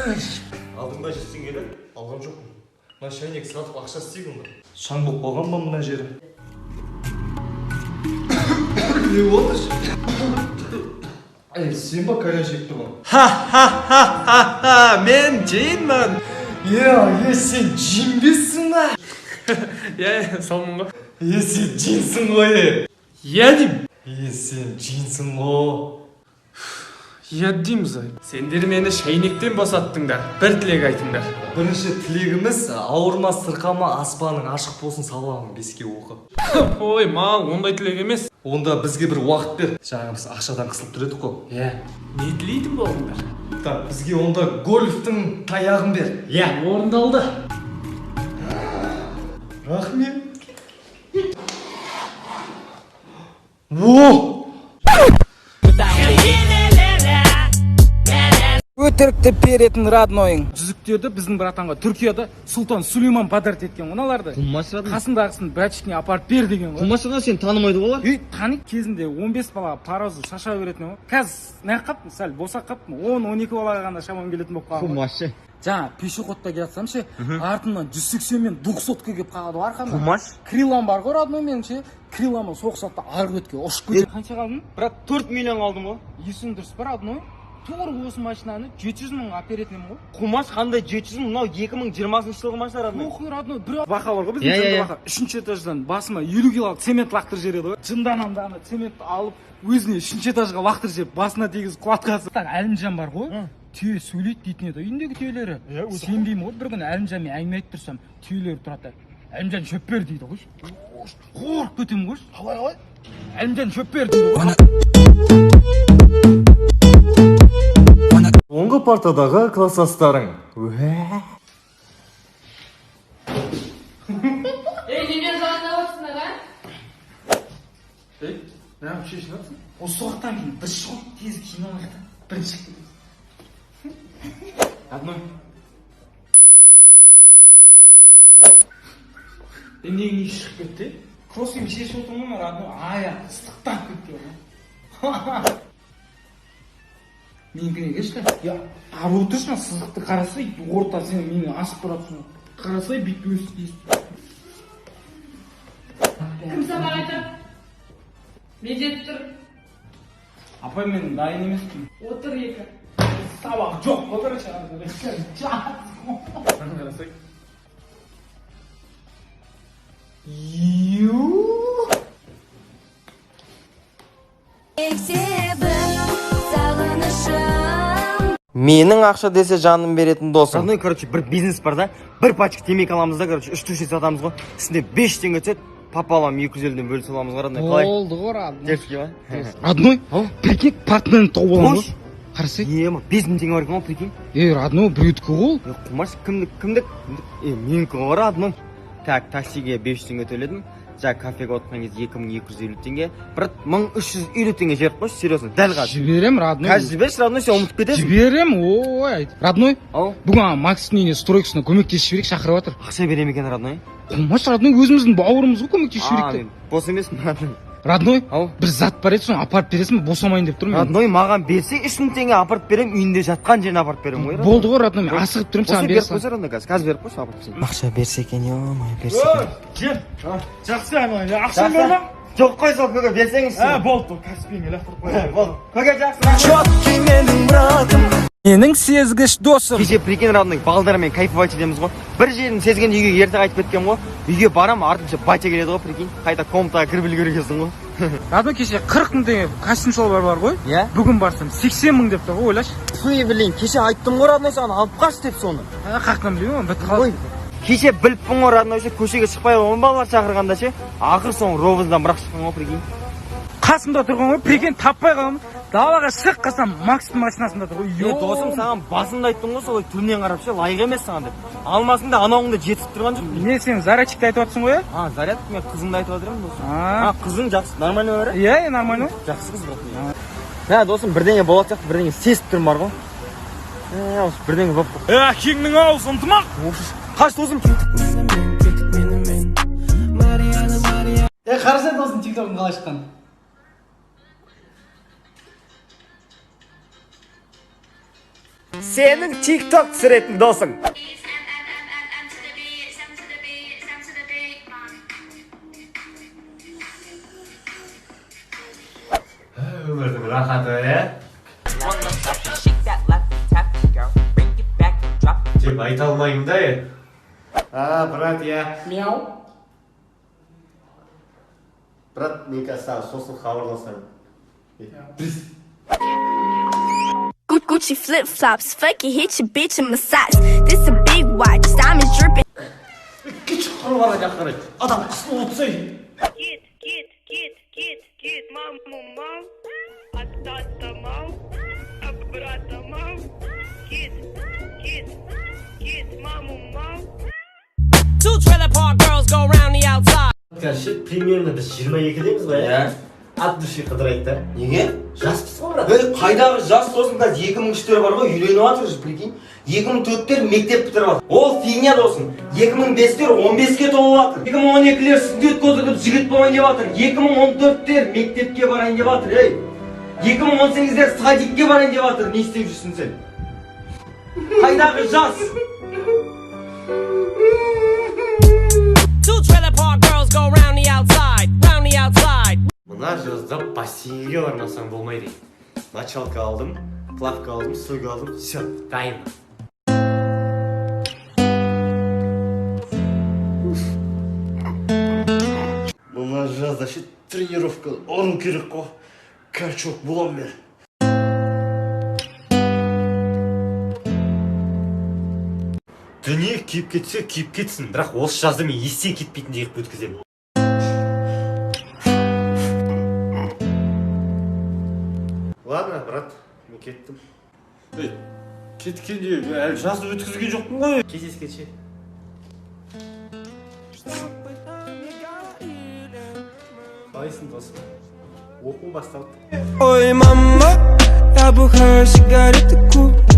Алдың ба жесің келі? Алған жоқпын. Мына шайнек сатып ақша істейік онда. Шаң болып қалған ба мына жерім? Не отырш? Сен ба кәлешек тұрған? Ха-ха-ха-ха-ха! Мен жиынмын! Сен жинбессің ба? Салмын ғой. Сен жинсің ғой. Дейм. Сен жинсің ғой. Дейміз ай. Сендер мені шайнектен босаттыңдар. Бір тілек айтыңдар. Бірінші тілегіміз ауырмас сырқама аспаның ашық болсын саламын 5-ке оқы. Ой, мал, ондай тілек емес. Онда бізге бір уақыт бер. Жаңа біз ақшадан қысылып тұр едік қой. Не тілейтін болдыңдар? Так, бізге онда гольфтің таяғын бер. Орындалды. Рахмет. Во! Өтірікті беретін роднойың. Жүзіктерді біздің братанға Түркияда Сұлтан Сүлейман подарит еткен оналарды. Қасындағысын братчикіне апарып бер деген ғой. Құмашыға сен танымайды олар? Тани кезінде 15 бала паразу шаша беретін ғой. Қазір не қаптым, сәл босақ қаптым. 10-12 балаға ғана шамам келетін болып қалған. Құмашы. Жаңа пешеходта келатсам ше, артынан 180 мен 200-қа келіп қалады ғой арқамнан. Құмаш? Крилам бар ғой родной менің ше. Крилама соқсатта арғы өтке ұшып кетеді. Қанша қалдың? Брат 4 миллион алдым ғой. Есің дұрыс бар родной. Тур осы машинаны 700 мың әперетінім ғой. Құмаш қандай 700 мың? Мынау 2020 жылғы машина родной. Охуй родной, бір бақа бар ғой біздің жынды бақа. 3-ші этаждан басыма 50 килолық цемент лақтырып жібереді ғой. Жынданамды ана цементті алып өзіне 3-ші этажға лақтырып жіберіп басына тегіз кладкасы. Әлімжан бар ғой. Түйе сөйлейді дейтін еді. Үйіндегі түйелері. Сенбеймін ғой. Bir күні Әлімжанмен әңгіме айтып тұрсам, түйелері тұрады. Әлімжан шөп бер дейді ғой. Қорқып кетемін ғой. Қалай? Әлімжан шөп бер дейді ғой. Оңғы партадағы класстастарың. Немен жалындап отырсыңдар, а? Ne yapıyorsun? O soğuktan кейін біз шығып тез кино алайық. Бірінші. Одной. Неге шығып кетті? Кроссовкамен шешіп отырмын ғой, одной аяқ ыстықтан кетті. Менікіне кешті. Ару отырсың, сызықты қарасай, орта сен мені асып бұратсың. Қарасай, бүйтіп өсіп дейсің. Кім сабақ айтып? Мен жетіп тұр. Апай, мен дайын емеспін. Отыр екі. Сабақ жоқ, отыр қарасай. Менің ақша десе жаным беретін досым. Родной, короче, бір бизнес бар да. Бір пачка темекі аламыз да, короче, 3 түшет сатамыз ғой. Үстінде 5 теңге түседі. Папалам 250-ден бөліп саламыз ғой, родной. Қалай? Болды ғой, родной. Девушки ба? Родной, прикинь, партнерін тауып аламын ғой. Қарасай. 5000 теңге бар екен ғой, прикинь. Родной, біреудікі ғой. Құмаш, кімдік? Менікі ғой, родной. Так, таксиге 500 теңге төледім. Жаңа кафеге отырған кезде 2250 теңге. Брат, 1350 теңге жіберіп қойшы, серьезно, дәл қазір. Жіберем, родной. Қазір жіберші, родной, сен ұмытып кетесің. Жіберем, ой. Родной, бүгін Макстың үйіне стройкасына көмектесіп жіберейік, шақырып жатыр. Ақша берем екен, родной. Құмаш, родной, өзіміздің бауырымыз ғой, көмектесіп жіберейік. Бос емеспін, родной. Родной, бір зат бар еді, соны апарып бересің, босамайын деп тұрмын. Родной, маған берсе 3000 теңге апарып берем, үйінде жатқан жеріне апарып берем ғой. Болды ғой, родной, мен асығып тұрмын, саған бересің. Қазір беріп қойшы, апарып берсең. Ақша берсе екен, ё-май, берсе екен. Кел. Жақсы, ақшам бар ма? Жоқ қой, сол көке берсеңізші. Болды, кәсіппен лақтырып қой. Болды. Көке жақсы. Менің сезгіш досым. Кеше прикинь, родной, балдармен кайфовать етеміз ғой. Бір жерін сезген үйге ерте қайтып кеткен ғой. Үйге барам, артынша батя келеді ғой, прикинь. Қайта комнатаға кіріп үлгергенсің ғой. Родной, кеше 40 мың теңге костюм шалбар бар ғой. Бүгін барсам 80 мың деп тұр ғой, ойлашы. Суй, блин, кеше айттым ғой, родной, саған алып қаш деп соны. Қақтан білемін, бітті қалды. Кеше біліппін ғой, родной, көшеге шықпай он балалар шақырғанда ше. Ақыр соң ровыздан бірақ шыққан ғой, прикинь. Қасымда тұрған ғой, прикинь, таппай қалдым. Далаға шығып қалсам, Макстың машинасында тұр ғой. Досым, саған басында айттым ғой, солай түрінен қарап ше, лайық емес саған деп. Алмасың да анауыңда жетіп тұрған жоқ. Не, сен зарядчикті айтып жатсың ғой? Заряд, мен қызыңды айтып жатырмын досым. Қызың жақсы, нормально бар? Иә, нормально. Жақсы қыз бірақ. Досым, бірдеңе болады сияқты, бірдеңе сезіп тұрмын бар ғой. Бірдеңе болып қой. Кеңнің ауыз ынтымақ. Қаш досым. Қарасай досым, тиктоктың қалай шыққан? Senin TikTok түсіретін досың. Өмірдің рахаты, ә? Деп айта алмаймын да, брат, я... Мяу. Брат, мен қазір сосын хабарласамын. Gucci flip flops, fuck it, hit your bitch in my socks. This a big watch, diamonds dripping. Küçük kuru bana yakar. Adam kısmı utsay. Кит, маму мау, от тата мау, от брата мау. Кит, маму мау. Two trailer park girls go round the outside. Karşı примерно biz 22'deyiz be ya. At dışı қыдырайық да. Неге? Жаспыз ғой брат. Қайдағы жас досың, қазір 2003-тер бар ғой, үйленіп жатыр, прикинь. 2004-тер мектеп бітіріп жатыр. Ол фигня досың. 2005-тер 15-ке толып жатыр. 2012-лер студент көтеріп жігіт болайын деп жатыр. 2014-тер мектепке барайын деп жатыр, ей. 2018-лер садикке барайын деп жатыр. Не істеп жүрсің сен? Қайдағы жас? Two trailer park girls go round the outside, round the outside. Мына жазда бассейнге бармасаң болмайды. Началка алдым, плавка алдым, суга алдым, все, дайын. Мына жазда ше тренировка ұру керек қой. Качок болам мен. Дүние киіп кетсе, киіп кетсін, бірақ осы жазда мен естен кетпейтіндей қып өткіземін. Ладно, брат, мен кеттім. Кеткенде әлі жазды өткізген жоқпын ғой. Кездескенше. Қалайсың досым? Оқу басталды. Ой, мама, я бухаю сигареты, курю.